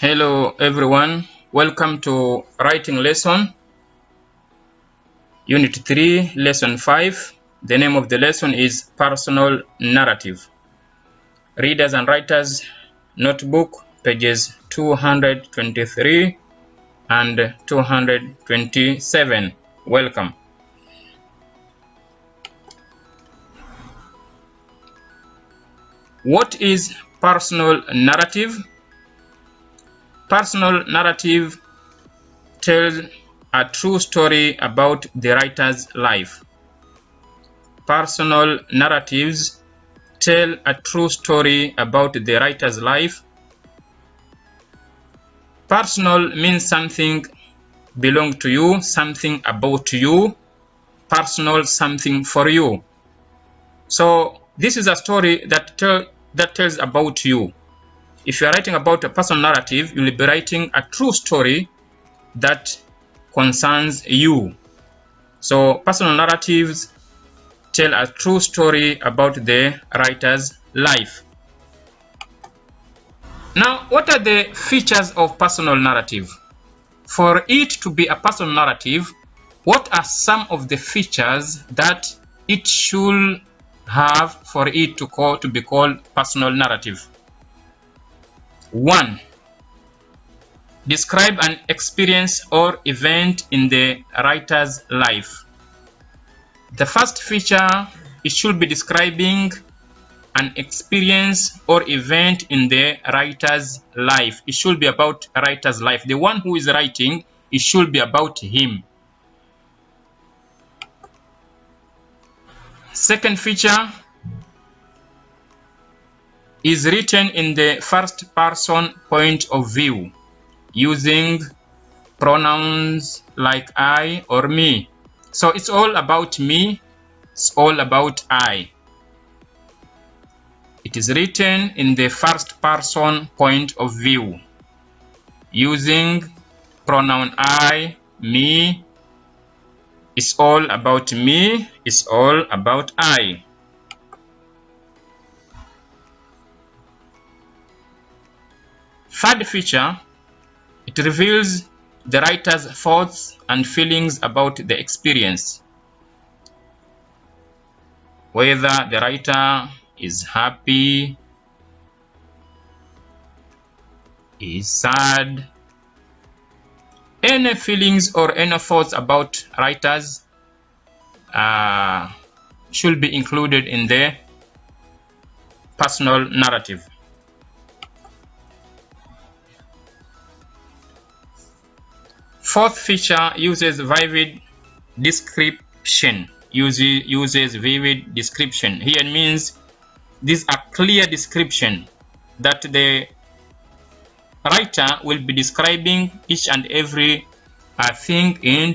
Hello everyone, welcome to writing lesson unit 3 lesson 5. The name of the lesson is personal narrative. Readers and writers notebook pages 223 and 227. Welcome. What is personal narrative? Personal narrative tells a true story about the writer's life. Personal narratives tell a true story about the writer's life. Personal means something belongs to you, something about you. Personal, something for you. So this is a story that tells about you. If you are writing about a personal narrative, you will be writing a true story that concerns you. So personal narratives tell a true story about the writer's life. Now, what are the features of personal narrative? For it to be a personal narrative, what are some of the features that it should have for it to be called personal narrative? 1. Describe an experience or event in the writer's life. The first feature, it should be describing an experience or event in the writer's life. It should be about a writer's life. The one who is writing, it should be about him. Second feature is written in the first person point of view, using pronouns like I or me. So it's all about me, it's all about I. It is written in the first person point of view, using pronoun I, me. It's all about me, it's all about I. Third feature, it reveals the writer's thoughts and feelings about the experience. Whether the writer is happy, is sad, any feelings or any thoughts about writers should be included in the personal narrative. Fourth feature uses vivid description. Uses vivid description. Here means this is a clear description that the writer will be describing each and every thing in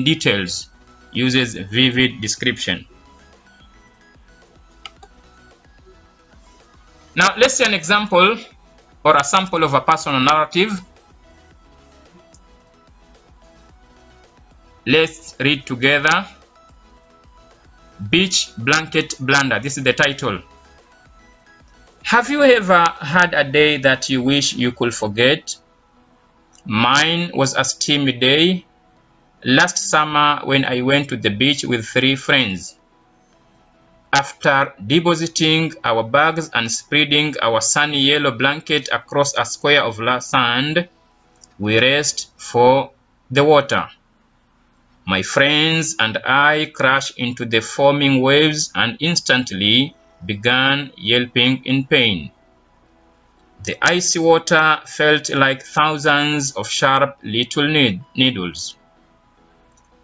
details. Uses vivid description. Now let's see an example or a sample of a personal narrative. Let's read together. Beach blanket blunder. This is the title. Have you ever had a day that you wish you could forget? Mine was a steamy day last summer when I went to the beach with 3 friends. After depositing our bags and spreading our sunny yellow blanket across a square of sand, we raced for the water. My friends and I crashed into the foaming waves and instantly began yelping in pain. The icy water felt like thousands of sharp little needles.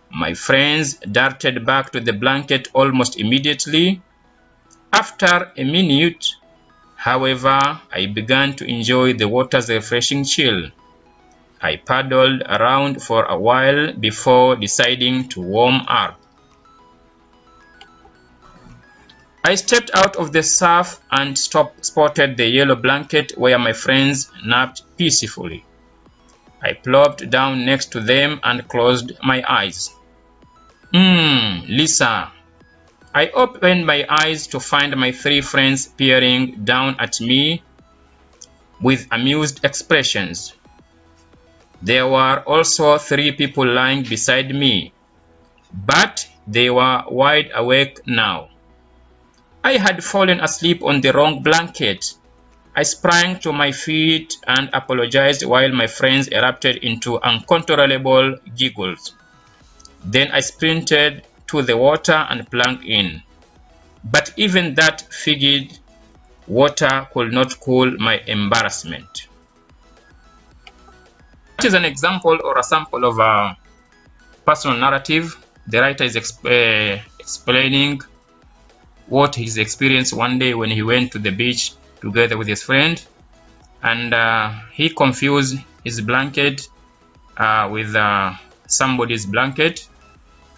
My friends darted back to the blanket almost immediately. After a minute, however, I began to enjoy the water's refreshing chill. I paddled around for a while before deciding to warm up. I stepped out of the surf and spotted the yellow blanket where my friends napped peacefully. I plopped down next to them and closed my eyes. Lisa. I opened my eyes to find my 3 friends peering down at me. with amused expressions. There were also 3 people lying beside me, but they were wide awake now. I had fallen asleep on the wrong blanket. I sprang to my feet and apologized while my friends erupted into uncontrollable giggles. Then I sprinted to the water and plunged in. But even that figured water could not cool my embarrassment. That is an example or a sample of a personal narrative. The writer is explaining what his experience one day when he went to the beach together with his friend, and he confused his blanket with somebody's blanket,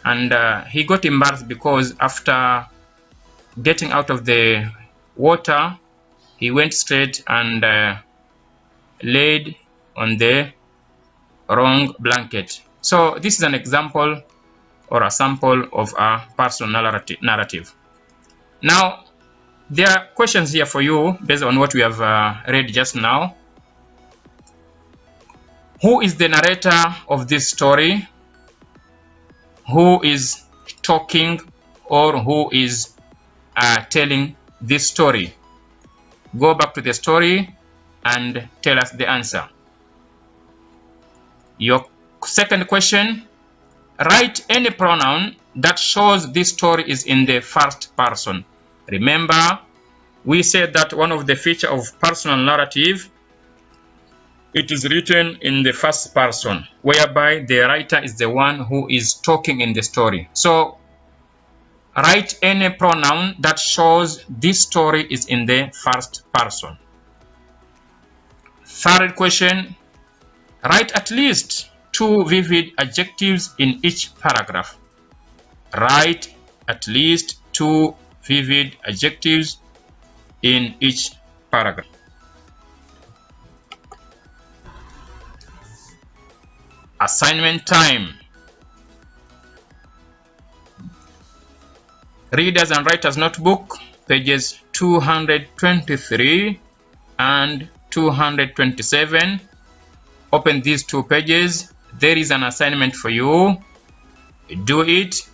and he got embarrassed because after getting out of the water, he went straight and laid on the wrong blanket. So this is an example or a sample of a personal narrative. Now, there are questions here for you based on what we have read just now. Who is the narrator of this story? Who is talking or who is telling this story? Go back to the story and tell us the answer. Your second question, write any pronoun that shows this story is in the first person. Remember, we said that one of the features of personal narrative, it is written in the first person, whereby the writer is the one who is talking in the story. So, write any pronoun that shows this story is in the first person. Third question, write at least 2 vivid adjectives in each paragraph. Write at least 2 vivid adjectives in each paragraph. Assignment time. Readers and Writers Notebook, pages 223 and 227. Open these 2 pages. There is an assignment for you. Do it.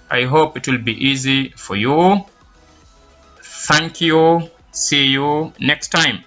I hope it will be easy for you. Thank you. See you next time.